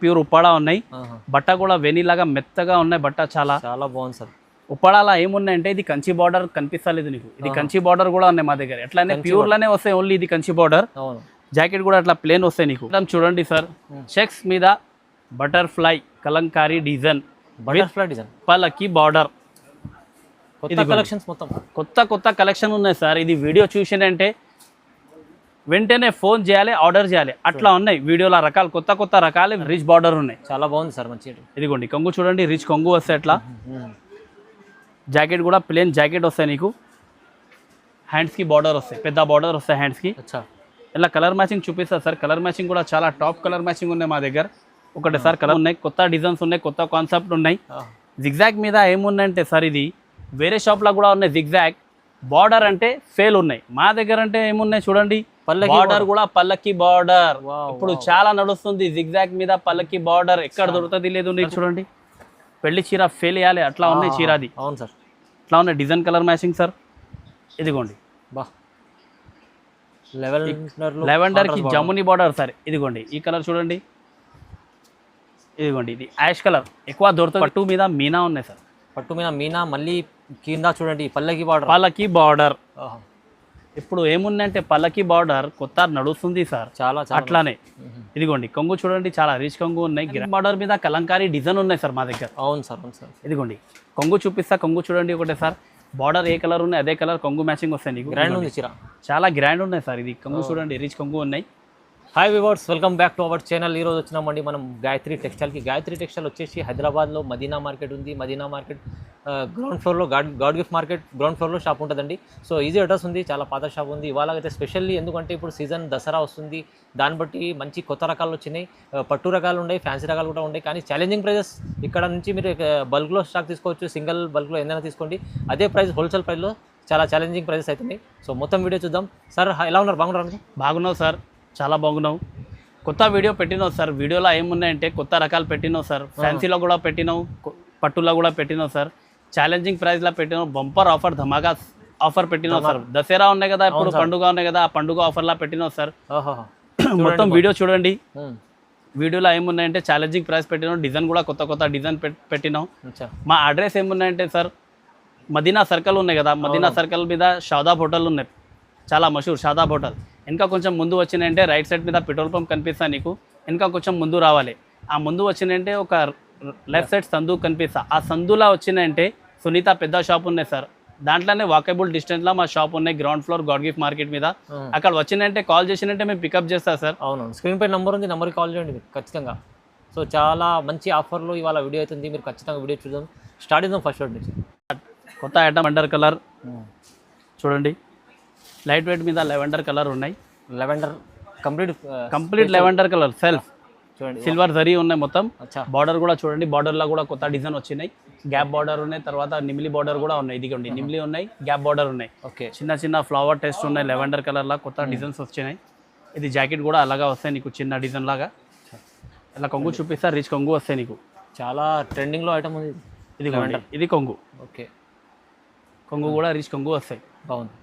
Pure Uppada ఉన్నాయి. బట్ట కూడా వెనీలాగా మెత్తగా ఉన్నాయి. బట్ట చాలా చాలా బాగుంది సార్. ఉప్పాడాలా ఏమున్నాయంటే ఇది కంచి బార్డర్ కనిపిస్తలేదు నీకు. ఇది కంచి బార్డర్ కూడా ఉన్నాయి మా దగ్గర. ఎట్లానే ప్యూర్ లానే వస్తాయి, ఓన్లీ ఇది కంచి బార్డర్. జాకెట్ కూడా అట్లా ప్లేన్ వస్తాయి నీకు. చూడండి సార్, చెక్స్ మీద butterfly Kalamkari design, butterfly design, పల్లకి బార్డర్. కొత్త కలెక్షన్స్ మొత్తం కొత్త కలెక్షన్ ఉన్నాయి సార్. ఇది వీడియో చూసినంటే వెంటనే ఫోన్ చేయాలి, ఆర్డర్ చేయాలి, అట్లా ఉన్నాయి వీడియోలో రకాలు. కొత్త రకాలు రిచ్ బార్డర్ ఉన్నాయి. చాలా బాగుంది సార్, మంచి. ఇదిగోండి కొంగు చూడండి, రిచ్ కొంగు వస్తాయి. అట్లా జాకెట్ కూడా ప్లేన్ జాకెట్ వస్తాయి నీకు. హ్యాండ్స్కి బార్డర్ వస్తాయి, పెద్ద బార్డర్ వస్తాయి హ్యాండ్స్కి. ఇలా కలర్ మ్యాచింగ్ చూపిస్తా సార్. కలర్ మ్యాచింగ్ కూడా చాలా టాప్ కలర్ మ్యాచింగ్ ఉన్నాయి మా దగ్గర. ఒకటి సార్ కలర్ ఉన్నాయి, కొత్త డిజైన్స్ ఉన్నాయి, కొత్త కాన్సెప్ట్ ఉన్నాయి. జిగ్జాగ్ మీద ఏమున్నాయంటే సార్, ఇది వేరే షాప్లో కూడా ఉన్నాయి. జిగ్జాగ్ బార్డర్ అంటే ఫెయిల్ ఉన్నాయి, మా దగ్గర అంటే ఏమున్నాయి చూడండి. బార్డర్ కూడా పల్లకి బార్డర్. ఇప్పుడు చాలా నడుస్తుంది జిగ్జాగ్ మీద పల్లకి బార్డర్. ఎక్కడ దొరుకుతుంది లేదు నీకు. చూడండి పెళ్లి చీర ఫెయిల్ వేయాలి అట్లా ఉన్నాయి చీర. అది అవును సార్, అట్లా ఉన్నాయి డిజైన్ కలర్ మ్యాచింగ్ సార్. ఇదిగోండి లెవెండర్ కి జముని బార్డర్ సార్. ఇదిగోండి ఈ కలర్ చూడండి. ఇదిగోండి ఇది యాష్ కలర్ ఎక్కువ దొరుకుతుంది. పట్టు మీద మీనా ఉన్నాయి సార్. పట్టు మీద మీనా, మళ్ళీ కింద చూడండి పల్లకి బార్డర్. పల్లకి బార్డర్ ఇప్పుడు ఏముందంటే పల్లకి బార్డర్ కొత్త నడుస్తుంది సార్. చాలా అట్లానే ఇదిగోండి కొంగు చూడండి, చాలా రిచ్ కొంగు ఉన్నాయి. గ్రాండ్ బార్డర్ మీద కలంకారీ డిజైన్ ఉన్నాయి సార్ మా దగ్గర. అవును సార్, అవును సార్. ఇదిగోండి కొంగు చూపిస్తా. కొంగు చూడండి ఒకటే సార్. బార్డర్ ఏ కలర్ ఉన్నాయి అదే కలర్ కొంగు మ్యాచింగ్ వస్తాయి నీకు. గ్రాండ్ ఉంది చీర, చాలా గ్రాండ్ ఉన్నాయి సార్. ఇది కొంగు చూడండి, రిచ్ కొంగు ఉన్నాయి. Hi viewers, welcome back to our channel. ఈరోజు వచ్చినామండి మనం గాయత్రి టెక్స్టైల్కి. గాయత్రి టెక్స్టైల్ వచ్చేసి హైదరాబాద్లో మదీనా మార్కెట్ ఉంది. మదీనా మార్కెట్ గ్రౌండ్ ఫ్లోర్లో గాడ్ గిఫ్ట్ మార్కెట్ గ్రౌండ్ ఫ్లోర్లో షాప్ ఉంటుందండి. సో ఈజీ అడ్రస్ ఉంది, చాలా పాత షాప్ ఉంది. ఇవాళ అయితే స్పెషల్లీ ఎందుకంటే ఇప్పుడు సీజన్ దసరా వస్తుంది, దాన్ని బట్టి మంచి కొత్త రకాలు వచ్చినాయి. పట్టు రకాలు ఉన్నాయి, ఫ్యాన్సీ రకాలు కూడా ఉన్నాయి. కానీ ఛాలెంజింగ్ ప్రైజెస్. ఇక్కడ నుంచి మీరు బల్క్లో స్టాక్ తీసుకోవచ్చు, సింగిల్ బల్క్లో ఏదైనా తీసుకోండి. అదే ప్రైస్ హోల్సేల్ ప్రైస్లో చాలా ఛాలెంజింగ్ ప్రైజెస్ అవుతున్నాయి. సో మొత్తం వీడియో చూద్దాం. సార్ ఎలా ఉన్నారు? బాగున్నారు? బాగున్నావు సార్, చాలా బాగున్నావు. కొత్త వీడియో పెట్టినావు సార్. వీడియోలో ఏమున్నాయంటే కొత్త రకాలు పెట్టినావు సార్. ఫ్యాన్సీలో కూడా పెట్టినావు, పట్టులో కూడా పెట్టినావు సార్. ఛాలెంజింగ్ ప్రైస్లో పెట్టినావు. బంపర్ ఆఫర్, ధమాకా ఆఫర్ పెట్టినావు సార్. దసరా ఉన్నాయి కదా, ఇప్పుడు పండుగ ఉన్నాయి కదా, ఆ పండుగ ఆఫర్లా పెట్టినావు సార్. మొత్తం వీడియో చూడండి. వీడియోలో ఏమున్నాయంటే ఛాలెంజింగ్ ప్రైస్ పెట్టినావు. డిజైన్ కూడా కొత్త డిజైన్ పెట్టినావు. మా అడ్రస్ ఏమున్నాయంటే సార్, మదీనా సర్కిల్ ఉన్నాయి కదా, మదీనా సర్కిల్ మీద షాదాబ్ హోటల్ ఉన్నాయి, చాలా మషూర్ షాదాబ్ హోటల్. ఇంకా కొంచెం ముందు వచ్చినాయంటే రైట్ సైడ్ మీద పెట్రోల్ పంప్ కనిపిస్తా నీకు. ఇంకా కొంచెం ముందు రావాలి. ఆ ముందు వచ్చినాయంటే ఒక లెఫ్ట్ సైడ్ సందు కనిపిస్తా. ఆ సందులా వచ్చినాయంటే సునీత పెద్ద షాప్ ఉన్నాయి సార్. దాంట్లోనే వాకబుల్ డిస్టెన్స్లో మా షాప్ ఉన్నాయి, ground floor God gift market మీద. అక్కడ వచ్చినంటే కాల్ చేసినంటే మేము పికప్ చేస్తాం సార్. అవును, స్క్రీన్ పై నెంబర్ ఉంది, నెంబర్కి కాల్ చేయండి మీరు ఖచ్చితంగా. సో చాలా మంచి ఆఫర్లో ఇవాళ వీడియో అవుతుంది, మీరు ఖచ్చితంగా వీడియో చూద్దాం. స్టార్ట్ చేద్దాం ఫస్ట్ రోడ్ నుంచి. కొత్త ఐటమ్ లెవెండర్ కలర్ చూడండి. లైట్ వెయిట్ మీద లెవెండర్ కలర్ ఉన్నాయి. Lavender complete lavender colour self చూడండి. సిల్వర్ జరీ ఉన్నాయి మొత్తం. బార్డర్ కూడా చూడండి, బార్డర్లో కూడా కొత్త డిజైన్ వచ్చినాయి. గ్యాప్ బార్డర్ ఉన్నాయి, తర్వాత నిమిలి బార్డర్ కూడా ఉన్నాయి. ఇదిగోండి నిమిలి ఉన్నాయి, గ్యాప్ బార్డర్ ఉన్నాయి. ఓకే, చిన్న ఫ్లవర్ టెస్ట్ ఉన్నాయి. లెవెండర్ కలర్లా కొత్త డిజైన్స్ వచ్చినాయి. ఇది జాకెట్ కూడా అలాగా వస్తాయి నీకు, చిన్న డిజైన్ లాగా. ఇలా కొంగు చూపిస్తా, రిచ్ కొంగు వస్తాయి నీకు. చాలా ట్రెండింగ్లో ఐటమ్ ఉంది. ఇది కొంగు. ఓకే, కొంగు కూడా రిచ్ కొంగు వస్తాయి. బాగుంది.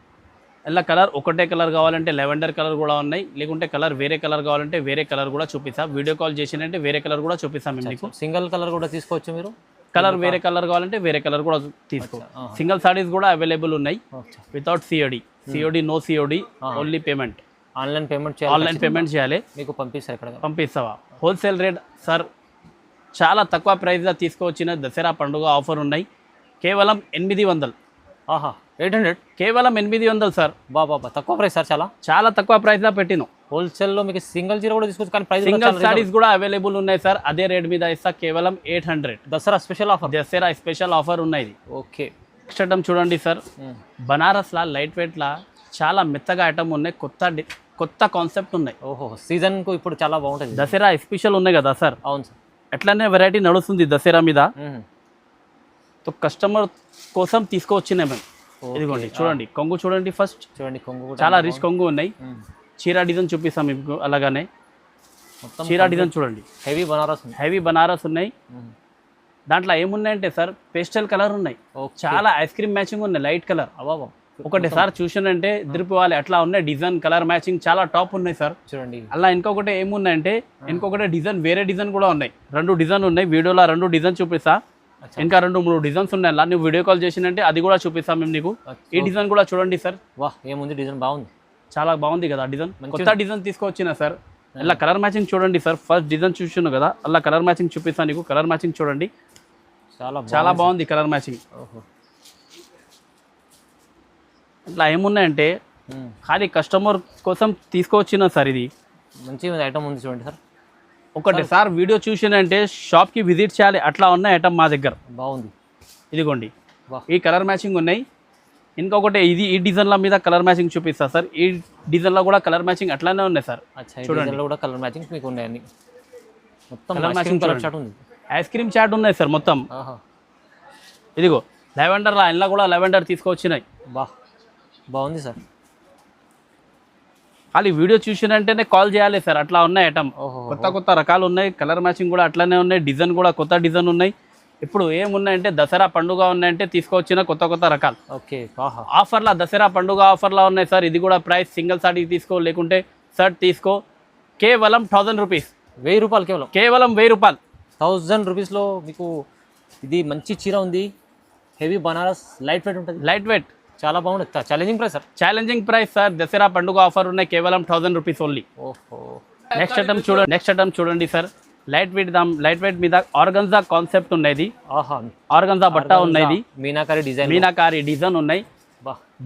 ఇలా కలర్ ఒకటే కలర్ కావాలంటే లెవెండర్ కలర్ కూడా ఉన్నాయి, లేకుంటే కలర్ వేరే కలర్ కావాలంటే వేరే కలర్ కూడా చూపిస్తాం. వీడియో కాల్ చేసినంటే వేరే కలర్ కూడా చూపిస్తాం మేము మీకు. సింగిల్ కలర్ కూడా తీసుకోవచ్చు మీరు. కలర్ వేరే కలర్ కావాలంటే వేరే కలర్ కూడా తీసుకో. సింగిల్ సారీస్ కూడా అవైలబుల్ ఉన్నాయి without COD no COD, only payment. Online payment చేయాలి. మీకు పంపిస్తావా? హోల్సేల్ రేట్ సార్, చాలా తక్కువ ప్రైస్లో తీసుకువచ్చిన దసరా పండుగ ఆఫర్ ఉన్నాయి. కేవలం 800. 800, కేవలం 800 సార్. బాబా తక్కువ ప్రైస్ సార్, చాలా తక్కువ ప్రైస్లో పెట్టినాం. హోల్సేల్లో మీకు సింగిల్ చీర కూడా తీసుకోవచ్చు, కానీ ప్రైస్ సింగిల్ సారీస్ కూడా అవైలబుల్ ఉన్నాయి సార్. అదే రేట్ మీద ఇస్తా, కేవలం 800. దసరా స్పెషల్ ఆఫర్ ఉన్నాయి. ఓకే, నెక్స్ట్ ఐటమ్ చూడండి సార్. బనారస్లా లైట్ వెయిట్లా చాలా మెత్తగా ఐటమ్ ఉన్నాయి, కొత్త కాన్సెప్ట్ ఉన్నాయి. ఓహో, సీజన్కు ఇప్పుడు చాలా బాగుంటుంది. దసరా స్పెషల్ ఉన్నాయి కదా సార్. అవును సార్, ఎట్లానే వెరైటీ నడుస్తుంది దసరా మీద. కస్టమర్ కోసం తీసుకువచ్చినాయి మేము. ఇదిగోండి చూడండి కొంగు చూడండి. ఫస్ట్ చూడండి కొంగు, చాలా రిచ్ కొంగు ఉన్నాయి. చీరా డిజైన్ చూపిస్తాం మీకు. అలాగానే చీరా డిజైన్ చూడండి, హెవీ బనారస్ ఉన్నాయి. దాంట్లో ఏమున్నాయంటే సార్, పేస్టల్ కలర్ ఉన్నాయి, చాలా ఐస్ క్రీమ్ మ్యాచింగ్ ఉన్నాయి, లైట్ కలర్. ఒకటిసారి చూసానంటే దిరిపోవాలి అట్లా ఉన్నాయి. డిజైన్ కలర్ మ్యాచింగ్ చాలా టాప్ ఉన్నాయి సార్. చూడండి అలా ఇంకొకటి ఏమున్నాయంటే ఇంకొకటి డిజైన్ వేరే డిజైన్ కూడా ఉన్నాయి. 2 డిజైన్ ఉన్నాయి. వీడియోలో 2 డిజైన్ చూపిస్తా. ఇంకా 2-3 డిజైన్స్ ఉన్నాయి. అలా నువ్వు వీడియో కాల్ చేసినంటే అది కూడా చూపిస్తాం మేము నీకు. ఈ డిజైన్ కూడా చూడండి సార్. వా ఏముంది డిజైన్ బాగుంది, చాలా బాగుంది కదా డిజైన్. కొత్త డిజైన్ తీసుకొచ్చిన సార్. అలా కలర్ మ్యాచింగ్ చూడండి సార్. ఫస్ట్ డిజైన్ చూస్తున్నావు కదా, అలా కలర్ మ్యాచింగ్ చూపిస్తాను నీకు. కలర్ మ్యాచింగ్ చూడండి, చాలా బాగుంది కలర్ మ్యాచింగ్. ఇట్లా ఏమున్నాయంటే ఖాళీ కస్టమర్ కోసం తీసుకొచ్చిన సార్. ఇది మంచి ఐటమ్ ఉంది చూడండి సార్. ఒకటి సార్ వీడియో చూసినంటే షాప్కి విజిట్ చేయాలి. అట్లా ఉన్న ఐటమ్ మా దగ్గర బాగుంది. ఇదిగోండి ఈ కలర్ మ్యాచింగ్ ఉన్నాయి. ఇంకొకటి ఈ డిజైన్ల మీద కలర్ మ్యాచింగ్ చూపిస్తా సార్. ఈ డిజైన్లో కూడా కలర్ మ్యాచింగ్ అట్లానే ఉన్నాయి సార్. చూడండి కూడా కలర్ మ్యాచింగ్ మీకు ఉన్నాయండి. మొత్తం కలర్ మ్యాచింగ్ చాట్ ఉంది. ఐస్ క్రీమ్ చాట్ ఉన్నాయి సార్ మొత్తం. ఇదిగో లెవెండర్ ఇంట్లో కూడా లెవెండర్ తీసుకొచ్చినాయి. బాగుంది సార్. ఖాళీ వీడియో చూసినంటేనే కాల్ చేయాలి సార్. అట్లా ఉన్నాయి ఐటమ్. కొత్త రకాలు ఉన్నాయి. కలర్ మ్యాచింగ్ కూడా అట్లానే ఉన్నాయి. డిజైన్ కూడా కొత్త డిజైన్ ఉన్నాయి. ఇప్పుడు ఏమున్నాయంటే దసరా పండుగ ఉన్నాయంటే తీసుకొచ్చిన కొత్త రకాలు. ఓకే ఆఫర్లా దసరా పండుగ ఆఫర్లా ఉన్నాయి సార్. ఇది కూడా ప్రైస్ సింగిల్ సారీ తీసుకో, లేకుంటే షర్ట్ తీసుకో, కేవలం 1000 రూపీస్. 1000 రూపాయలు కేవలం 1000 రూపాయలు. 1000 రూపీస్లో మీకు ఇది మంచి చీర ఉంది. హెవీ బనారస్, లైట్ వెయిట్ ఉంటుంది. లైట్ వెయిట్ చాలా బాగుంది. Challenging price sir. Challenging price sir. Dasara పండుగ ఆఫర్ ఉన్నాయి. కేవలం 1000 రూపీస్ ఓన్లీ. నెక్స్ట్ ఐటమ్ చూడండి సార్. లైట్ వెయిట్ మీద ఆర్గన్జా కాన్సెప్ట్ ఉన్నది. ఆర్గన్జా బట్ట ఉన్నది. మీనాకారి డిజైన్ ఉన్నాయి.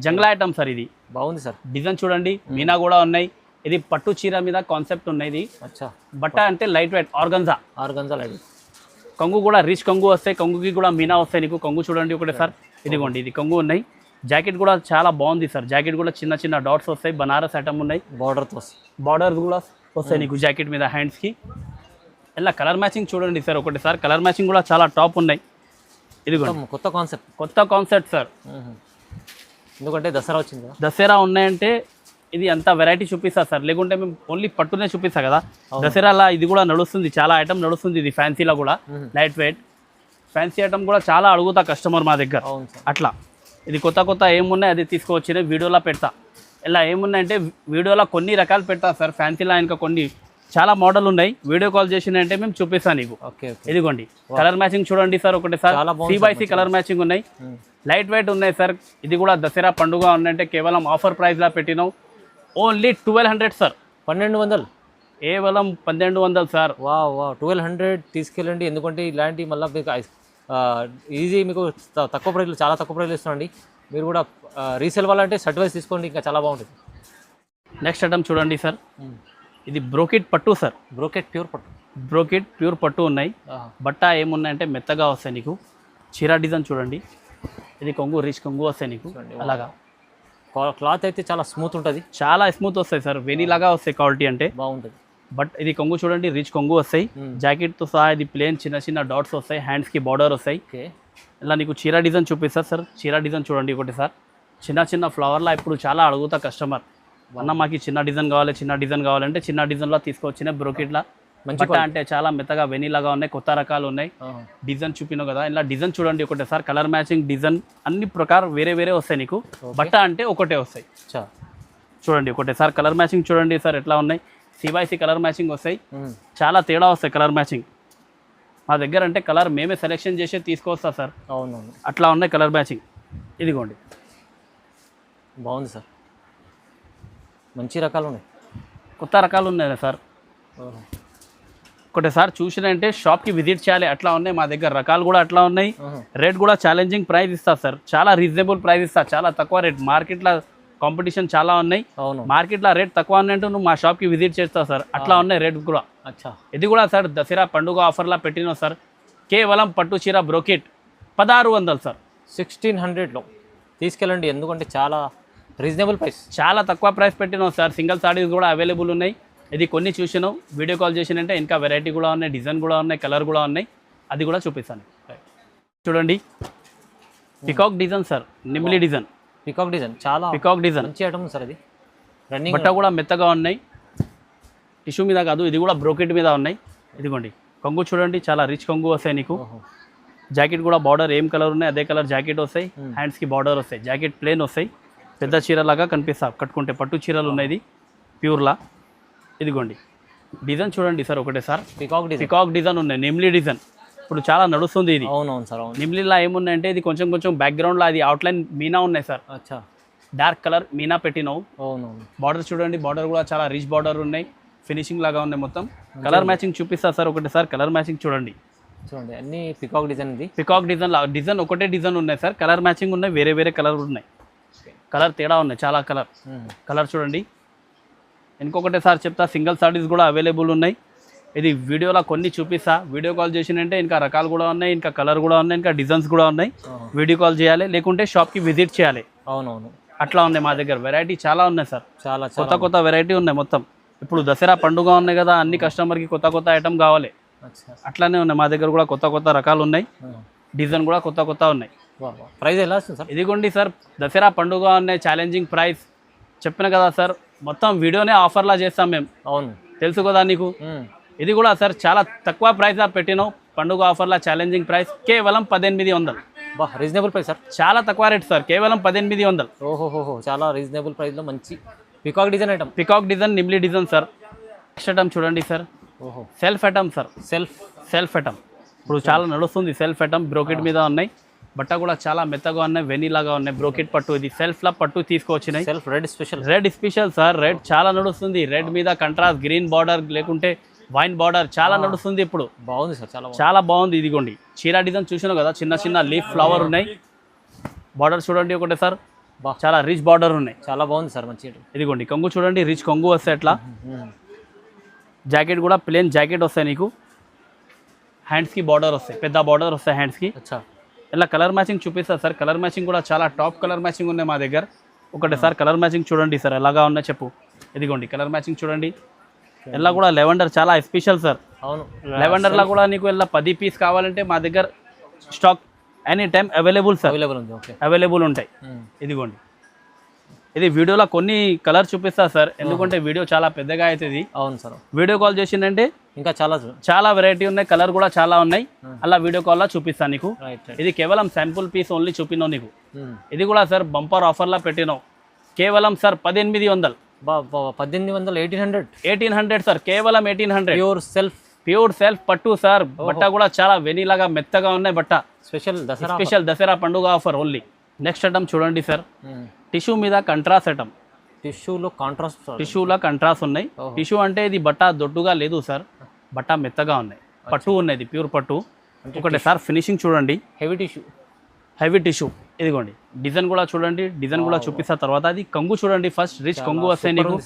జంగ్లా ఐటమ్ సార్. ఇది బాగుంది సార్. డిజైన్ చూడండి. మీనా కూడా ఉన్నాయి. ఇది పట్టు చీర మీద కాన్సెప్ట్ ఉన్నది. బట్ట అంటే లైట్ వెయిట్ ఆర్గన్జా లైట్. కొంగు కూడా రిచ్ కొంగు వస్తాయి. కొంగుకి కూడా మీనా వస్తాయి నీకు. కొంగు చూడండి ఒకటి సార్. ఇదిగోండి ఇది కొంగు ఉన్నాయి. జాకెట్ కూడా చాలా బాగుంది సార్. జాకెట్ కూడా చిన్న డాట్స్ వస్తాయి. బనారస్ ఐటమ్ ఉన్నాయి. బార్డర్స్ కూడా వస్తాయి నీకు జాకెట్ మీద హ్యాండ్స్కి. ఇలా కలర్ మ్యాచింగ్ చూడండి సార్. ఒకటి సార్ కలర్ మ్యాచింగ్ కూడా చాలా టాప్ ఉన్నాయి. ఇదిగోండి కొత్త కాన్సెప్ట్ సార్. ఎందుకంటే దసరా వచ్చింది, దసరా ఉన్నాయంటే ఇది అంత వెరైటీ చూపిస్తా సార్. లేకుంటే మేము ఓన్లీ పట్టునే చూపిస్తా కదా. దసరాలా ఇది కూడా నడుస్తుంది. చాలా ఐటమ్ నడుస్తుంది. ఇది ఫ్యాన్సీలో కూడా లైట్ వెయిట్ ఫ్యాన్సీ ఐటమ్ కూడా చాలా అడుగుతా కస్టమర్ మా దగ్గర. అట్లా ఇది కొత్త ఏమున్నాయి అది తీసుకువచ్చిన వీడియోలో పెడతా. ఇలా ఏమున్నాయంటే వీడియోలో కొన్ని రకాలు పెడతా సార్. ఫ్యాన్సీలో ఇంకా కొన్ని చాలా మోడల్ ఉన్నాయి. వీడియో కాల్ చేసినంటే మేము చూపిస్తాను నీకు. ఇదిగోండి కలర్ మ్యాచింగ్ చూడండి సార్. ఒకటి సార్ CYC కలర్ మ్యాచింగ్ ఉన్నాయి. లైట్ వెయిట్ ఉన్నాయి సార్. ఇది కూడా దసరా పండుగ ఉందంటే కేవలం ఆఫర్ ప్రైస్లా పెట్టినాం. Only 1200 sir. 1200 కేవలం 1200 సార్. 1200 తీసుకెళ్ళండి. ఎందుకంటే ఇలాంటి మళ్ళీ మీకు ఈజీ మీకు తక్కువ ప్రైస్లో, చాలా తక్కువ ప్రైస్లో ఇస్తున్నాండి. మీరు కూడా రీసేల్ వాళ్ళంటే సర్టిఫైస్ తీసుకోండి, ఇంకా చాలా బాగుంటుంది. నెక్స్ట్ ఐటమ్ చూడండి సార్. ఇది బ్రోకెట్ పట్టు సార్. బ్రోకెట్ ప్యూర్ పట్టు ఉన్నాయి. బట్ట ఏమున్నాయంటే మెత్తగా వస్తాయి నీకు. చీర డిజైన్ చూడండి. ఇది కొంగు రిచ్ కొంగు వస్తాయి నీకు. అలాగా క్లాత్ అయితే చాలా స్మూత్ ఉంటుంది. చాలా స్మూత్ వస్తాయి సార్. వెనీలాగా వస్తాయి క్వాలిటీ అంటే బాగుంటుంది. బట్ ఇది కొంగు చూడండి రిచ్ కొంగు వస్తాయి. జాకెట్తో సహా ఇది ప్లేన్ చిన్న డాట్స్ వస్తాయి. హ్యాండ్స్కి బార్డర్ వస్తాయి. ఇలా నీకు చీర డిజైన్ చూపిస్తా సార్. చీర డిజైన్ చూడండి ఒకటి సార్. చిన్న ఫ్లవర్లా ఇప్పుడు చాలా అడుగుతా కస్టమర్. అన్న మాకు చిన్న డిజైన్ కావాలంటే చిన్న డిజైన్లో తీసుకొచ్చిన బ్రోకెట్లా మంచిగా అంటే చాలా మెత్తగా వెనీలాగా ఉన్నాయి. కొత్త రకాలు ఉన్నాయి. డిజైన్ చూపినావు కదా. ఇలా డిజైన్ చూడండి ఒకటే సార్. కలర్ మ్యాచింగ్ డిజైన్ అన్ని ప్రకారం వేరే వస్తాయి నీకు. బట్ట అంటే ఒకటే వస్తాయి. చూడండి ఒకటే సార్ కలర్ మ్యాచింగ్ చూడండి సార్ ఎట్లా ఉన్నాయి. CYC కలర్ మ్యాచింగ్ వస్తాయి. చాలా తేడా వస్తాయి కలర్ మ్యాచింగ్. మా దగ్గర అంటే కలర్ మేమే సెలెక్షన్ చేసి తీసుకొస్తా సార్. అవునవును అట్లా ఉన్నాయి కలర్ మ్యాచింగ్. ఇదిగోండి బాగుంది సార్. మంచి రకాలు ఉన్నాయి. కొత్త రకాలు ఉన్నాయి సార్. ఒకటిసారి చూసినంటే షాప్కి విజిట్ చేయాలి. అట్లా ఉన్నాయి మా దగ్గర రకాలు కూడా అట్లా ఉన్నాయి. రేట్ కూడా ఛాలెంజింగ్ ప్రైస్ ఇస్తా సార్. చాలా రీజనబుల్ ప్రైస్ ఇస్తా. చాలా తక్కువ రేట్. మార్కెట్లో కాంపిటీషన్ చాలా ఉన్నాయి. మార్కెట్లో రేట్ తక్కువ ఉన్నట్టు నువ్వు మా షాప్కి విజిట్ చేస్తావు సార్. అట్లా ఉన్నాయి రేట్ కూడా. ఇది కూడా సార్ దసరా పండుగ ఆఫర్లా పెట్టినావు సార్. కేవలం పట్టు చీర బ్రోకెట్ 1600 సార్. 1600లో తీసుకెళ్ళండి. ఎందుకంటే చాలా రీజనబుల్ ప్రైస్. చాలా తక్కువ ప్రైస్ పెట్టినావు సార్. సింగిల్ సారీస్ కూడా అవైలబుల్ ఉన్నాయి. ఇది కొన్ని చూసినావు. వీడియో కాల్ చేసినంటే ఇంకా వెరైటీ కూడా ఉన్నాయి. డిజైన్ కూడా ఉన్నాయి. కలర్ కూడా ఉన్నాయి. అది కూడా చూపిస్తాను. చూడండి పికాక్ డిజైన్ సార్. నిమ్లీ డిజైన్. పికాక్ డిజైన్ మంచి ఐటమ్ సార్. అది రన్నింగ్ బట్ట కూడా మెత్తగా ఉన్నాయి. టిష్యూ మీద కాదు, ఇది కూడా బ్రోకెట్ మీద ఉన్నాయి. ఇదిగోండి కొంగు చూడండి. చాలా రిచ్ కొంగు వస్తాయి నీకు. జాకెట్ కూడా బార్డర్ ఏం కలర్ ఉన్నాయి అదే కలర్ జాకెట్ వస్తాయి. హ్యాండ్స్కి బార్డర్ వస్తాయి. జాకెట్ ప్లేన్ వస్తాయి. పెద్ద చీరలాగా కనిపిస్తా కట్టుకుంటే పట్టు చీరలు ఉన్నాయి ప్యూర్లా. ఇదిగోండి డిజైన్ చూడండి సార్ ఒకటే సార్. పికాక్ డిజైన్ ఉన్నాయి, నెమ్లీ డిజైన్ ఇప్పుడు చాలా నడుస్తుంది ఇది. అవునవును సార్. అవును. నిమ్లీలా ఏమున్నాయంటే ఇది కొంచెం కొంచెం బ్యాక్గ్రౌండ్లో అది అవుట్లైన్ మీనా ఉన్నాయి సార్. అచ్చా. డార్క్ కలర్ మీనా పెట్టినావు. అవునవును. బార్డర్ చూడండి, బార్డర్ కూడా చాలా రిచ్ బార్డర్ ఉన్నాయి, ఫినిషింగ్ లాగా ఉన్నాయి మొత్తం. కలర్ మ్యాచింగ్ చూపిస్తా సార్ ఒకటే సార్. కలర్ మ్యాచింగ్ చూడండి అన్ని పికాక్ డిజైన్. ఇది పికాక్ డిజైన్ డిజైన్ ఒకటే డిజైన్ ఉన్నాయి సార్. కలర్ మ్యాచింగ్ ఉన్నాయి, వేరే వేరే కలర్ ఉన్నాయి, కలర్ తేడా ఉన్నాయి చాలా కలర్ చూడండి. ఇంకొకటే సార్ చెప్తా, సింగిల్ సారీస్ కూడా అవైలబుల్ ఉన్నాయి. ఇది వీడియోలో కొన్ని చూపిస్తా, వీడియో కాల్ చేసినంటే ఇంకా రకాలు కూడా ఉన్నాయి, ఇంకా కలర్ కూడా ఉన్నాయి, ఇంకా డిజైన్స్ కూడా ఉన్నాయి. వీడియో కాల్ చేయాలి, లేకుంటే షాప్కి విజిట్ చేయాలి. అవునవును. అట్లా ఉన్నాయి మా దగ్గర. వెరైటీ చాలా ఉన్నాయి సార్, చాలా కొత్త వెరైటీ ఉన్నాయి మొత్తం. ఇప్పుడు దసరా పండుగ ఉన్నాయి కదా, అన్ని కస్టమర్కి కొత్త ఐటమ్ కావాలి. అట్లానే ఉన్నాయి మా దగ్గర కూడా కొత్త రకాలు ఉన్నాయి, డిజైన్ కూడా కొత్త ఉన్నాయి. ప్రైస్ ఎలా వస్తుంది సార్? ఇదిగోండి సార్, దసరా పండుగ ఉన్నాయి, ఛాలెంజింగ్ ప్రైస్ చెప్పిన కదా సార్. మొత్తం వీడియోనే ఆఫర్లా చేస్తాం మేము. అవును, తెలుసు కదా నీకు. ఇది కూడా సార్ చాలా తక్కువ ప్రైస్లో పెట్టినాం, పండుగ ఆఫర్లా ఛాలెంజింగ్ ప్రైస్ కేవలం 1800. రీజనబుల్ ప్రైస్ సార్, చాలా తక్కువ రేట్ సార్, కేవలం 1800. ఓహోహో, చాలా రీజనబుల్ ప్రైస్లో మంచి peacock design item. Peacock design, నిమ్లీ డిజైన్ సార్. నెక్స్ట్ ఐటమ్ చూడండి సార్, ఓహో self item sir. Self item ఇప్పుడు చాలా నడుస్తుంది. సెల్ఫ్ ఐటమ్ బ్రోకెట్ మీద ఉన్నాయి, బట్ట కూడా చాలా మెత్తగా ఉన్నాయి, వెనీలాగా ఉన్నాయి. బ్రోకెట్ పట్టు, ఇది సెల్ఫ్లా పట్టు తీసుకొచ్చినాయి. Self red special sir. Red చాలా నడుస్తుంది, రెడ్ మీద కంట్రాస్ట్ గ్రీన్ బార్డర్ లేకుంటే వైన్ బార్డర్ చాలా నడుస్తుంది ఇప్పుడు. బాగుంది సార్, చాలా బాగుంది. ఇదిగోండి చీర డిజైన్ చూసినావు కదా, చిన్న లీఫ్ ఫ్లవర్ ఉన్నాయి. బార్డర్ చూడండి ఒకటే సార్, చాలా రిచ్ బార్డర్ ఉన్నాయి, చాలా బాగుంది సార్ మంచి. ఇదిగోండి కొంగు చూడండి, రిచ్ కొంగు వస్తాయి. అట్లా జాకెట్ కూడా ప్లేన్ జాకెట్ వస్తాయి నీకు. హ్యాండ్స్కి బార్డర్ వస్తాయి, పెద్ద బార్డర్ వస్తాయి హ్యాండ్స్కి. ఇలా కలర్ మ్యాచింగ్ చూపిస్తా సార్. కలర్ మ్యాచింగ్ కూడా చాలా టాప్ కలర్ మ్యాచింగ్ ఉన్నాయి మా దగ్గర. ఒకటే సార్ కలర్ మ్యాచింగ్ చూడండి సార్ ఎలాగా ఉన్నాయి చెప్పు. ఇదిగోండి కలర్ మ్యాచింగ్ చూడండి. ఇలా కూడా లెవెండర్ చాలా ఎస్పెషల్ సార్. అవును, లెవెండర్లో కూడా నీకు ఇలా 10 పీస్ కావాలంటే మా దగ్గర stock any time available sir, available ఉంటాయి. ఇదిగోండి ఇది వీడియోలో కొన్ని కలర్ చూపిస్తా సార్, ఎందుకంటే వీడియో చాలా పెద్దగా అవుతుంది. అవును సార్, వీడియో కాల్ చేసిందంటే ఇంకా చాలా వెరైటీ ఉన్నాయి, కలర్ కూడా చాలా ఉన్నాయి. అలా వీడియో కాల్లో చూపిస్తాను నీకు. ఇది కేవలం శాంపుల్ పీస్ ఓన్లీ చూపినావు నీకు. ఇది కూడా సార్ బంపర్ ఆఫర్లా పెట్టినావు, కేవలం సార్ 1800. 1800 సార్, కేవలం 1800. ప్యూర్ సెల్ఫ్ పట్టు సార్. బట్ట కూడా చాలా వెనీలాగా మెత్తగా ఉన్నాయి బట్ట. స్పెషల్ దసరా పండుగ ఆఫర్ ఓన్లీ. నెక్స్ట్ ఐటమ్ చూడండి సార్, టిష్యూ మీద కంట్రాస్ట్ ఐటమ్. టిష్యూలో కంట్రాస్ట్ ఉన్నాయి. టిష్యూ అంటే ఇది బట్ట దొడ్డుగా లేదు సార్, బట్ట మెత్తగా ఉన్నాయి, పట్టు ఉన్నది ప్యూర్ పట్టు. ఒకటే సార్ ఫినిషింగ్ చూడండి, హెవీ టిష్యూ. ఇదిగోండి డిజైన్ కూడా చూడండి, డిజైన్ కూడా చూపిస్తా తర్వాత. అది కొంగు చూడండి, ఫస్ట్ రిచ్ కొంగు వస్తాయి నీకు.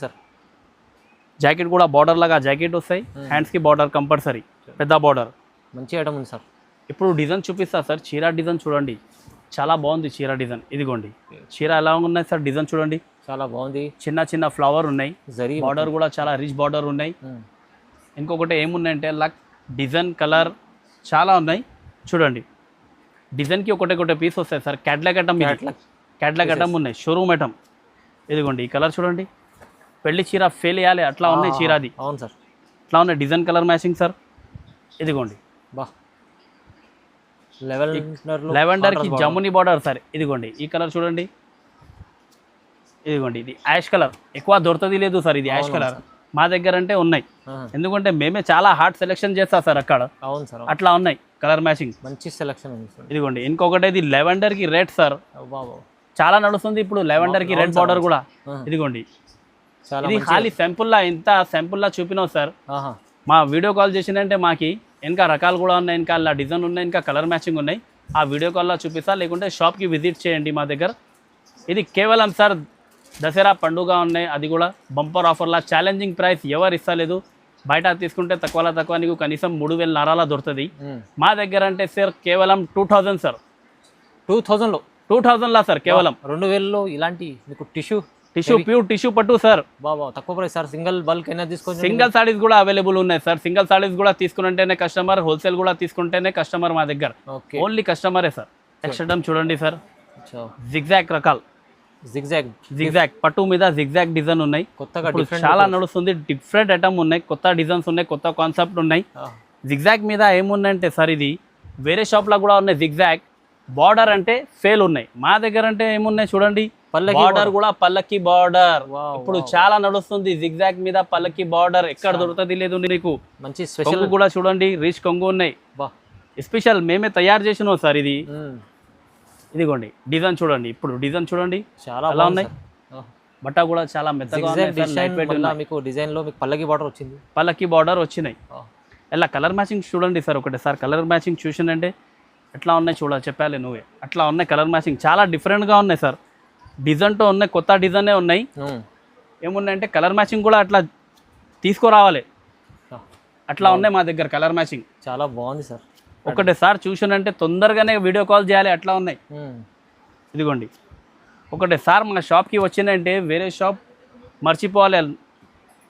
జాకెట్ కూడా బార్డర్ లాగా జాకెట్ వస్తాయి, హ్యాండ్స్కి బార్డర్ కంపల్సరీ, పెద్ద బార్డర్. మంచి ఐటమ్ ఉంది సార్. ఇప్పుడు డిజైన్ చూపిస్తా సార్. చీర డిజైన్ చూడండి, చాలా బాగుంది చీర డిజైన్. ఇదిగోండి చీర ఎలా ఉన్నాయి సార్, డిజైన్ చూడండి చాలా బాగుంది. చిన్న ఫ్లవర్ ఉన్నాయి, బార్డర్ కూడా చాలా రిచ్ బార్డర్ ఉన్నాయి. ఇంకొకటి ఏమున్నాయంటే లక్ డిజైన్ కలర్ చాలా ఉన్నాయి చూడండి. డిజైన్కి ఒకటే పీస్ వస్తాయి సార్. క్యాట్లాగ్ ఐటమ్ ఉన్నాయి, షోరూమ్ ఐటమ్. ఇదిగోండి ఈ కలర్ చూడండి, పెళ్లి చీర ఫెయిల్ చేయాలి అట్లా ఉన్నాయి చీర. అది అవును సార్, అట్లా ఉన్నాయి. Design colour matching sir. ఇదిగోండి లెవెండర్కి జముని బార్డర్ సార్. ఇదిగోండి ఈ కలర్ చూడండి, ఇదిగోండి ఇది యాష్ కలర్. ఎక్కువ దొరుకుతుంది లేదు సార్ ఇది యాష్ కలర్ మా దగ్గర అంటే ఉన్నాయి, ఎందుకంటే మేమే చాలా హార్డ్ సెలెక్షన్ చేస్తా సార్ అక్కడ. అవును సార్, అట్లా ఉన్నాయి కలర్ మ్యాచింగ్, మంచి సెలెక్షన్ ఉంది సార్. ఇదిగోండి ఇంకొకటి ఇది లెవెండర్కి రెడ్ సార్, చాలా నడుస్తుంది ఇప్పుడు లెవెండర్కి రెడ్ బార్డర్ కూడా. ఇదిగోండి ఇది ఖాళీ శాంపుల్లా, ఇంత శాంపుల్లా చూపినావు సార్. మా వీడియో కాల్ చేసిందంటే మాకి ఇంకా రకాలు కూడా ఉన్నాయి, ఇంకా అలా డిజైన్ ఉన్నాయి, ఇంకా కలర్ మ్యాచింగ్ ఉన్నాయి. ఆ వీడియో కాల్లో చూపిస్తా, లేకుంటే షాప్కి విజిట్ చేయండి మా దగ్గర. ఇది కేవలం సార్ దసరా పండుగ ఉన్నాయి, అది కూడా బంపర్ ఆఫర్లా ఛాలెంజింగ్ ప్రైస్ ఎవరు ఇస్తలేదు. బయట తీసుకుంటే తక్కువ నీకు కనీసం 3000 నారాలా దొరుకుతుంది. మా దగ్గర అంటే సార్ కేవలం 2000 సార్. 2000లా సార్, కేవలం 2000లో ఇలాంటి మీకు టిష్యూ ప్యూర్ టిష్యూ పట్టు సార్. బాబా తక్కువ ప్రైస్ సార్. సింగిల్ బల్క్ అయినా తీసుకోండి. సింగిల్ సారీస్ కూడా అవైలబుల్ ఉన్నాయి సార్. సింగిల్ సారీస్ కూడా తీసుకుంటేనే కస్టమర్, హోల్సేల్ కూడా తీసుకుంటేనే కస్టమర్ మా దగ్గర. ఓన్లీ కస్టమరే సార్. నెక్స్ట్ ఐటమ్ చూడండి సార్, జిగ్జాగ్ రకాలు. జిగ్జాగ్ పట్టు మీద జిగ్జాగ్ డిజైన్ ఉన్నాయి, కొత్తగా చాలా నడుస్తుంది. డిఫరెంట్ ఐటమ్ ఉన్నాయి, కొత్త డిజైన్స్ ఉన్నాయి, కొత్త కాన్సెప్ట్ ఉన్నాయి. జిగ్జాగ్ మీద ఏమున్నాయంటే సార్, ఇది వేరే షాప్లో కూడా ఉన్నాయి. జిగ్జాగ్ బార్డర్ అంటే ఫెయిల్ ఉన్నాయి, మా దగ్గర అంటే ఏమున్నాయి చూడండి, పల్లకి బార్డర్ కూడా పల్లకి బార్డర్. Wow, ఇప్పుడు చాలా నడుస్తుంది జిగ్జాగ్ మీద పల్లకి బార్డర్, ఎక్కడ దొరుకుతుంది లేదు నీకు. మంచి స్పెషల్ కొంగు కూడా చూడండి, రీచ్ కొంగు ఉన్నాయి. బా స్పెషల్ మేమే తయారు చేసినాం సార్ ఇది. ఇదిగోండి డిజైన్ చూడండి, ఇప్పుడు డిజైన్ చూడండి చాలా ఎలా ఉన్నాయి. బట్ట కూడా చాలా మెత్తగా ఉన్నాయి సార్, లైట్ వెయిట్ ఉన్నాయి. మీకు డిజైన్ లో మీకు పల్లకి బార్డర్ వచ్చింది, పల్లకి బార్డర్ వచ్చినాయి. ఇలా కలర్ మ్యాచింగ్ చూడండి సార్ ఒకటేసారి. కలర్ మ్యాచింగ్ చూసినంటే ఎట్లా ఉన్నాయి చూడాలి, చెప్పాలి నువ్వే. అట్లా ఉన్నాయి కలర్ మ్యాచింగ్, చాలా డిఫరెంట్గా ఉన్నాయి సార్. డిజైన్తో ఉన్నాయి, కొత్త డిజైనే ఉన్నాయి. ఏమున్నాయంటే కలర్ మ్యాచింగ్ కూడా అట్లా తీసుకురావాలి, అట్లా ఉన్నాయి మా దగ్గర కలర్ మ్యాచింగ్. చాలా బాగుంది సార్. ఒకటేసారి చూసినంటే తొందరగానే వీడియో కాల్ చేయాలి, అట్లా ఉన్నాయి. ఇదిగోండి ఒకటేసారి మా షాప్కి వచ్చిందంటే వేరే షాప్ మర్చిపోవాలి,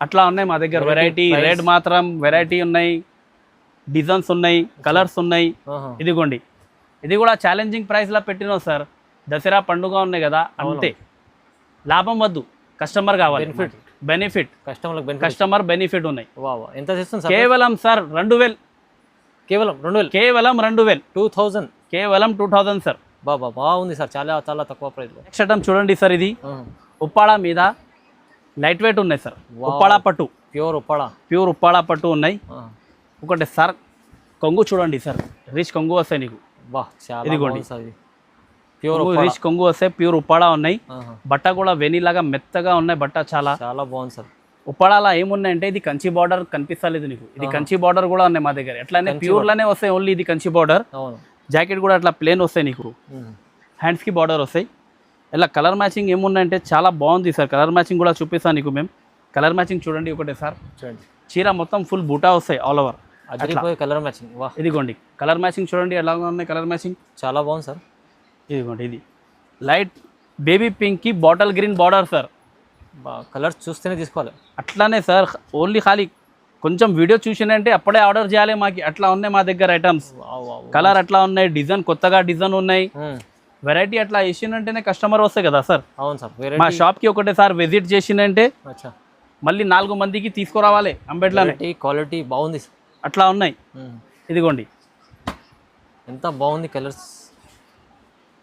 అట్లా ఉన్నాయి మా దగ్గర వెరైటీ. రేట్ మాత్రం వెరైటీ ఉన్నాయి, డిజైన్స్ ఉన్నాయి, కలర్స్ ఉన్నాయి. ఇదిగోండి ఇది కూడా ఛాలెంజింగ్ ప్రైస్లో పెట్టినాం సార్. దసరా పండుగ ఉన్నాయి కదా, అంతే. లాభం వద్దు, కస్టమర్ కావాలి. బెనిఫిట్ కస్టమర్ బెనిఫిట్ ఉన్నాయి. ఎంత చేస్తుంది సార్? కేవలం సార్ 2000, కేవలం 2000, కేవలం 2000, 2000, కేవలం 2000 సార్. బాబా బాగుంది సార్, చాలా చాలా తక్కువ ప్రైస్లో. నెక్స్ట్ ఐటమ్ చూడండి సార్, ఇది ఉప్పాడ మీద లైట్ వెయిట్ ఉన్నాయి సార్. ఉప్పాడ పట్టు, ప్యూర్ ఉప్పాడ, ప్యూర్ ఉప్పాడ పట్టు ఉన్నాయి. ఒకటి సార్ కొంగు చూడండి సార్, రిచ్ కొంగు వస్తాయి నీకు. బా చాలా ఇదిగోండి సార్, ప్యూర్ రిచ్ కొంగు వస్తాయి, ప్యూర్ ఉప్పాడ ఉన్నాయి. బట్ట కూడా వెనీలాగా మెత్తగా ఉన్నాయి, బట్ట చాలా చాలా బాగుంది సార్. ఉప్పాడలా ఏమున్నాయంటే ఇది కంచి బార్డర్ కనిపిస్తలేదు నీకు, ఇది కంచి బార్డర్ కూడా ఉన్నాయి మా దగ్గర. ఎట్లానే ప్యూర్లోనే వస్తాయి ఓన్లీ, ఇది కంచి బార్డర్. జాకెట్ కూడా అట్లా ప్లేన్ వస్తాయి నీకు, హ్యాండ్స్కి బార్డర్ వస్తాయి. ఇలా కలర్ మ్యాచింగ్ ఏమున్నాయంటే చాలా బాగుంది సార్. కలర్ మ్యాచింగ్ కూడా చూపిస్తాను నీకు మేము. కలర్ మ్యాచింగ్ చూడండి ఒకటే సార్. చూడండి చీర మొత్తం ఫుల్ బూటా వస్తాయి ఆల్ ఓవర్. కలర్ మ్యాచింగ్, ఇదిగోండి కలర్ మ్యాచింగ్ చూడండి ఎలా ఉన్నాయి కలర్ మ్యాచింగ్, చాలా బాగుంది సార్. ఇదిగోండి ఇది లైట్ బేబీ పింక్కి bottle green border sir. Colours చూస్తేనే తీసుకోవాలి, అట్లానే సార్. ఓన్లీ ఖాళీ కొంచెం వీడియో చూసినంటే అప్పుడే ఆర్డర్ చేయాలి మాకి, అట్లా ఉన్నాయి మా దగ్గర ఐటమ్స్. కలర్ అట్లా ఉన్నాయి, డిజైన్ కొత్తగా డిజైన్ ఉన్నాయి, వెరైటీ అట్లా వేసినంటేనే కస్టమర్ వస్తాయి కదా సార్. అవును సార్. మా షాప్కి ఒకటేసారి విజిట్ చేసినంటే మళ్ళీ 4 మందికి తీసుకురావాలి అంబేద్కర్. క్వాలిటీ బాగుంది, అట్లా ఉన్నాయి. ఇదిగోండి ఎంత బాగుంది కలర్స్.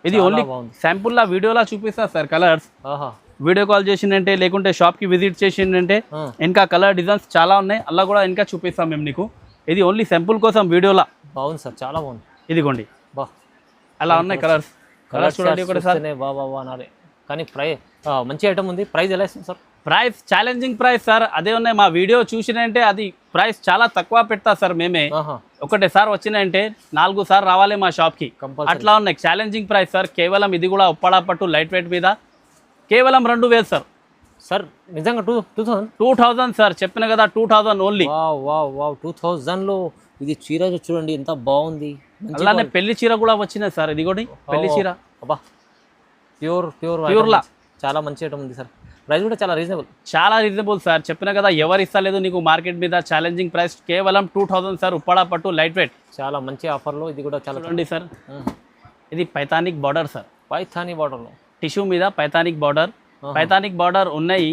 ఇది ఓన్లీ శాంపుల్లా వీడియోలా చూపిస్తా సార్ కలర్స్. వీడియో కాల్ చేసిందంటే లేకుంటే షాప్కి విజిట్ చేసిందంటే ఇంకా కలర్ డిజైన్స్ చాలా ఉన్నాయి, అలా కూడా ఇంకా చూపిస్తాం మేము నీకు. ఇది ఓన్లీ శాంపుల్ కోసం వీడియోలా. బాగుంది సార్, చాలా బాగుంది. ఇదిగోండి బా అలా ఉన్నాయి కలర్స్. కలర్స్ చూడండి ఒకటి సార్. కానీ మంచి ఐటమ్ ఉంది. ప్రైస్ ఎలా ఇస్తుంది sir? Price challenging price sir, అదే ఉన్నాయి. మా వీడియో చూసినంటే అది ప్రైస్ చాలా తక్కువ పెడతా సార్ మేమే. ఒకటే సార్ వచ్చినాయంటే 4 సార్ రావాలి మా షాప్కి, అట్లా ఉన్నాయి. Challenging price sir. కేవలం ఇది కూడా ఉప్పాడ పట్టు లైట్ వెయిట్ మీద కేవలం 2000 సార్. సార్ నిజంగా 2000 సార్, చెప్పిన కదా 2000 ఓన్లీ. 2000లో ఇది చీర చూడండి ఎంత బాగుంది. అలానే పెళ్లి చీర కూడా వచ్చినాయి సార్. ఇది కూడా పెళ్లి చీర, ప్యూర్లా చాలా మంచి ఐటమ్ ఉంది సార్. ప్రైస్ కూడా చాలా రీజనబుల్, చాలా రీజనబుల్ సార్. చెప్పిన కదా ఎవరు ఇస్తలేదు నీకు మార్కెట్ మీద. ఛాలెంజింగ్ ప్రైస్ కేవలం 2000 సార్. ఉప్పాడ పట్టు లైట్ వెయిట్, చాలా మంచి ఆఫర్లో. ఇది కూడా చాలా చూడండి సార్. ఇది పైథానిక్ బార్డర్ సార్, పైథానీ బార్డర్లో టిష్యూ మీద పైథానిక్ బార్డర్. పైథానిక్ బార్డర్ ఉన్నాయి,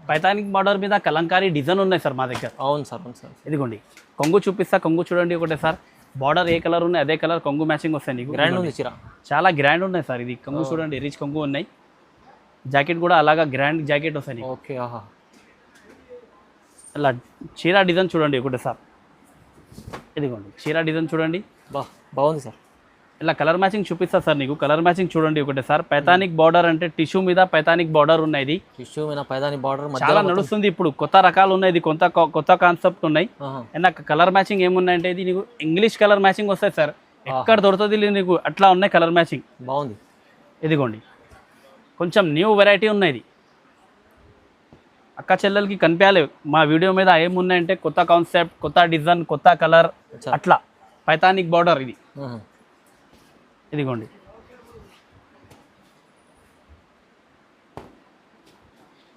పైథానిక్ బార్డర్ మీద కలంకారీ డిజైన్ ఉన్నాయి సార్ మా దగ్గర. అవును సార్, అవును సార్. ఇదిగోండి కొంగు చూపిస్తా, కొంగు చూడండి ఒకటే సార్. బార్డర్ ఏ కలర్ ఉన్నాయి అదే కలర్ కొంగు మ్యాచింగ్ వస్తాయి నీకు. గ్రాండ్ ఉంది చీర, చాలా గ్రాండ్ ఉన్నాయి సార్. ఇది కొంగు చూడండి, రిచ్ కొంగు ఉన్నాయి. జాకెట్ కూడా అలాగా గ్రాండ్ జాకెట్ వస్తాయి నీకు. ఓకే, అలా చీర డిజైన్ చూడండి ఒకటే సార్. ఇదిగోండి చీర డిజైన్ చూడండి, బాగుంది సార్. ఇలా కలర్ మ్యాచింగ్ చూపిస్తా సార్ నీకు. కలర్ మ్యాచింగ్ చూడండి ఒకటే సార్. పైథానిక్ బార్డర్ అంటే టిష్యూ మీద పైథానిక్ బార్డర్ ఉన్నాయి. ఇది టిష్యూ మీద పైథానిక్ బార్డర్ చాలా నడుస్తుంది ఇప్పుడు. కొత్త రకాలు ఉన్నాయి, ఇది కొత్త కాన్సెప్ట్ ఉన్నాయి. నాకు కలర్ మ్యాచింగ్ ఏమున్నాయంటే ఇది నీకు ఇంగ్లీష్ కలర్ మ్యాచింగ్ వస్తాయి సార్. ఎక్కడ దొరుకుతుంది నీకు, అట్లా ఉన్నాయి కలర్ మ్యాచింగ్. బాగుంది. ఇదిగోండి కొంచెం న్యూ వెరైటీ ఉన్నాయి. ఇది అక్క చెల్లెలకి కనిపించాలి మా వీడియో మీద ఏమున్నాయంటే కొత్త కాన్సెప్ట్, కొత్త డిజైన్, కొత్త కలర్, అట్లా పైథానిక్ బార్డర్. ఇది ఇదిగోండి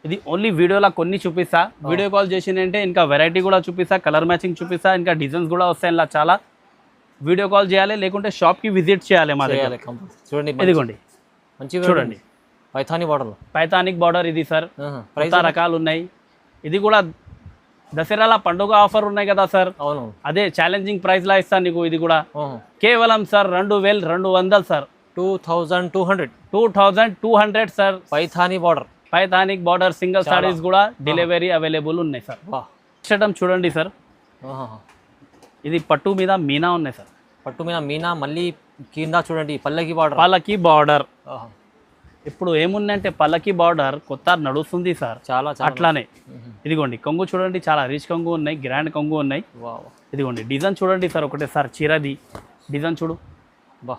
ఇది ఓన్లీ వీడియోలో కొన్ని చూపిస్తా. వీడియో కాల్ చేసిందంటే ఇంకా వెరైటీ కూడా చూపిస్తా, కలర్ మ్యాచింగ్ చూపిస్తా, ఇంకా డిజైన్స్ కూడా వస్తాయి. ఇలా చాలా వీడియో కాల్ చేయాలి లేకుంటే షాప్కి విజిట్ చేయాలి మా దగ్గర. చూడండి ఇదిగోండి మంచి చూడండి పైథానీ బార్డర్, పైథానిక్ బార్డర్. ఇది సార్ కొత్త రకాలు ఉన్నాయి. ఇది కూడా దసరాల పండుగ ఆఫర్ ఉన్నాయి కదా సార్. అవును, అదే ఛాలెంజింగ్ ప్రైస్ లా ఇస్తాను నీకు. ఇది కూడా కేవలం sir 2200 sir. 2200 2200 sir. Paithani border. పైథానిక్ బార్డర్ సింగిల్ సారీస్ కూడా డెలివరీ అవైలబుల్ ఉన్నాయి సార్. వా. ఇచ్చటం చూడండి సార్, ఆహా. ఇది పట్టు మీద మీనా ఉన్నాయి సార్. పట్టు మీద మీనా, మళ్ళీ కింద చూడండి పల్లకి బార్డర్. పల్లకి బార్డర్. ఆహా. ఇప్పుడు ఏముందంటే పల్లకి బార్డర్ కొత్త నడుస్తుంది సార్. చాలా చాలా. అట్లానే ఇదిగోండి కొంగు చూడండి, చాలా రిచ్ కొంగు ఉన్నాయి, గ్రాండ్ కొంగు ఉన్నాయి. వావ్. ఇదిగోండి డిజైన్ చూడండి సార్, ఒకటే సార్ చీరది డిజైన్ చూడు. బా,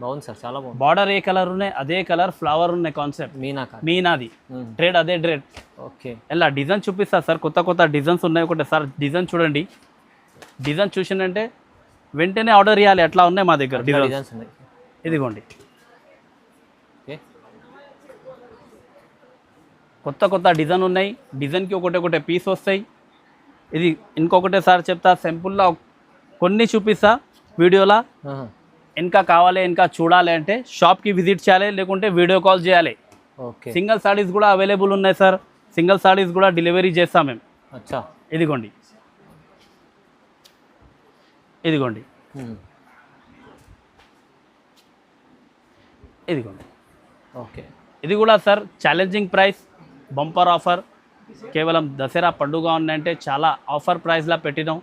బాగుంది సార్, చాలా బాగుంది. బార్డర్ ఏ కలర్ ఉన్నాయి అదే కలర్ ఫ్లవర్ ఉన్నాయి, కాన్సెప్ట్ మీనా కాదు. మీనాది. ట్రేడ్ అదే ట్రేడ్. ఓకే. ఇలా డిజైన్ చూపిస్తా సార్, కొత్త కొత్త డిజైన్స్ ఉన్నాయి. ఒకటే సార్ డిజైన్ చూడండి, డిజైన్ చూసిందంటే వెంటనే ఆర్డర్ ఇవ్వాలి, అట్లా ఉన్నాయి మా దగ్గర డిజైన్స్. డిజైన్స్ ఉన్నాయి. ఇదిగోండి ఓకే. కొత్త కొత్త డిజైన్ ఉన్నాయి, డిజైన్కి ఒకటే పీస్ వస్తాయి. ఇది ఇంకొకటే సార్ చెప్తా, సింపుల్గా కొన్ని చూపిస్తా వీడియోలా. ఆహా. ఇంకా కావాలి ఇంకా చూడాలి అంటే షాప్కి విజిట్ చేయాలి, లేకుంటే వీడియో కాల్ చేయాలి. ఓకే. సింగిల్ సారీస్ కూడా అవైలబుల్ ఉన్నాయి సార్, సింగిల్ సారీస్ కూడా డెలివరీ చేస్తాం మేము. అచ్చా. ఇదిగోండి ఇదిగోండి ఇదిగోండి. ఓకే. ఇది కూడా sir challenging price, bumper offer. కేవలం దసరా పండుగ ఉందంటే చాలా ఆఫర్ ప్రైస్లా పెట్టినాం.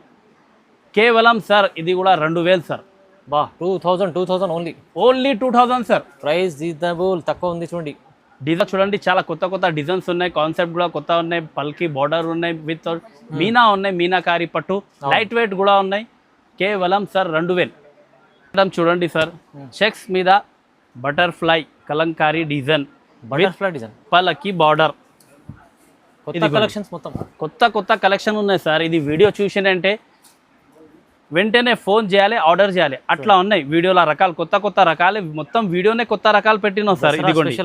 కేవలం సార్ ఇది కూడా 2000 సార్. బా, 2000 only. Only 2000 sir. Price reasonable, తక్కువ ఉంది చూడండి. డిజైన్ చూడండి, చాలా కొత్త కొత్త డిజైన్స్ ఉన్నాయి, కాన్సెప్ట్ కూడా కొత్త ఉన్నాయి. పల్కి బార్డర్ ఉన్నాయి, విత్ మీనా ఉన్నాయి, మీనాకారి పట్టు, లైట్ వెయిట్ కూడా ఉన్నాయి. కేవలం సార్ 2000. చూడండి సార్, చెక్స్ మీద butterfly Kalamkari design, butterfly design, పల్లకి బార్డర్. కొత్త కలెక్షన్స్ మొత్తం కొత్త కొత్త కలెక్షన్ ఉన్నాయి సార్. ఇది వీడియో చూసినంటే వెంటనే ఫోన్ చేయాలి, ఆర్డర్ చేయాలి, అట్లా ఉన్నాయి వీడియోల రకాలు, కొత్త కొత్త రకాలు. మొత్తం వీడియోనే కొత్త రకాలు పెట్టినాం సార్. ఇదిగోండి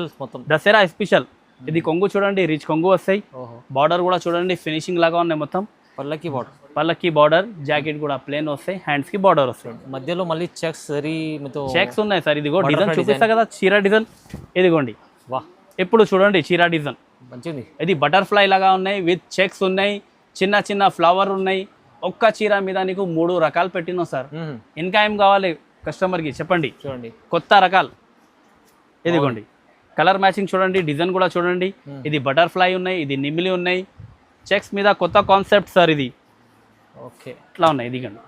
దసరా స్పెషల్. ఇది కొంగు చూడండి, రిచ్ కొంగు వస్తాయి. బార్డర్ కూడా చూడండి ఫినిషింగ్ లాగా ఉన్నాయి మొత్తం. పల్లకి బార్డర్. పల్లకి బార్డర్, జాకెట్ కూడా ప్లేన్ వస్తాయి, హ్యాండ్స్ కి బార్డర్ వస్తాయి. మధ్యలో మళ్ళీ చెక్స్ చెక్స్ ఉన్నాయి సార్. ఇదిగో డిజైన్ చూపిస్తా కదా, చీర డిజైన్. ఇదిగోండి. వా, ఇప్పుడు చూడండి చీర డిజైన్ మంచిది. ఇది బటర్ఫ్లై లాగా ఉన్నాయి, విత్ చెక్స్ ఉన్నాయి, చిన్న చిన్న ఫ్లవర్ ఉన్నాయి. ఒక్క చీర మీద నీకు 3 రకాలు పెట్టినాం సార్. ఇంకా ఏం కావాలి కస్టమర్కి చెప్పండి. చూడండి కొత్త రకాలు. ఇదిగోండి కలర్ మ్యాచింగ్ చూడండి, డిజైన్ కూడా చూడండి. ఇది బటర్ఫ్లై ఉన్నాయి, ఇది నిమిలి ఉన్నాయి, చెక్స్ మీద కొత్త కాన్సెప్ట్ సార్. ఇది ఓకే, ఇట్లా ఉన్నాయి. ఇదిగోండి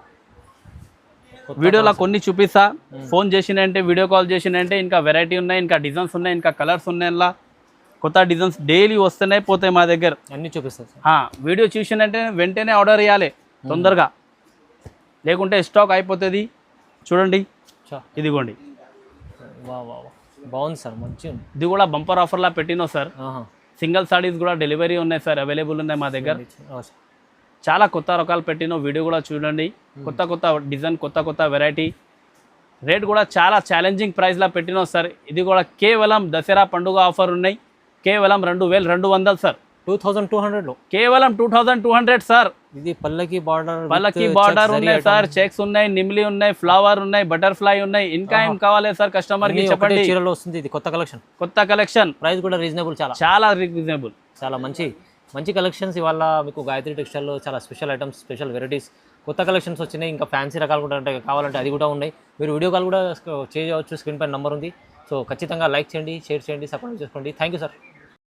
వీడియోలో కొన్ని చూపిస్తా, ఫోన్ చేసినంటే వీడియో కాల్ చేసినంటే ఇంకా వెరైటీ ఉన్నాయి, ఇంకా డిజైన్స్ ఉన్నాయి, ఇంకా కలర్స్ ఉన్నాయి. ఇలా కొత్త డిజైన్స్ డైలీ వస్తున్నాయి పోతాయి మా దగ్గర, అన్నీ చూపిస్తారు. వీడియో చూసినంటే వెంటనే ఆర్డర్ ఇవ్వాలి తొందరగా, లేకుంటే స్టాక్ అయిపోతుంది. చూడండి ఇదిగోండి. వా వా, బాగుంది సార్, మంచిగా ఉంది. ఇది కూడా బంపర్ ఆఫర్లా పెట్టినాం సార్. సింగిల్ సారీస్ కూడా డెలివరీ ఉన్నాయి సార్, అవైలబుల్ ఉన్నాయి మా దగ్గర. చాలా కొత్త రకాలు పెట్టినాం, వీడియో కూడా చూడండి. కొత్త కొత్త డిజైన్, కొత్త కొత్త వెరైటీ. రేట్ కూడా చాలా ఛాలెంజింగ్ ప్రైస్లా పెట్టినాం సార్. ఇది కూడా కేవలం దసరా పండుగ ఆఫర్ ఉన్నాయి, కేవలం 2200 సార్. 2200లో కేవలం 2200 సార్. ఇది పల్లకి బార్డర్, పల్లకి బార్డర్ ఉన్నాయి సార్, చెక్స్ ఉన్నాయి, నిమ్లి ఉన్నాయి, ఫ్లవర్ ఉన్నాయి, బటర్ఫ్లై ఉన్నాయి. ఇంకా ఏం కావాలి సార్ కస్టమర్ కి చెప్పండి. చీరలో వస్తుంది ఇది కొత్త కలెక్షన్. కొత్త కలెక్షన్, ప్రైస్ కూడా రీజనబుల్, చాలా చాలా రీజనబుల్. చాలా మంచి కలెక్షన్స్ ఇవాళ మీకు గాయత్రి టెక్స్టైల్లో. చాలా స్పెషల్ ఐటమ్స్, స్పెషల్ వెరైటీస్, కొత్త కలెక్షన్స్ వచ్చినాయి. ఇంకా ఫ్యాన్సీ రకాలు కూడా అంటే కావాలంటే అది కూడా ఉన్నాయి. మీరు వీడియో కాల్ కూడా చేయవచ్చు, స్క్రీన్ పైన నెంబర్ ఉంది. సో ఖచ్చితంగా లైక్ చేయండి, షేర్ చేయండి, సబ్స్క్రైబ్ చేసుకోండి. Thank you sir.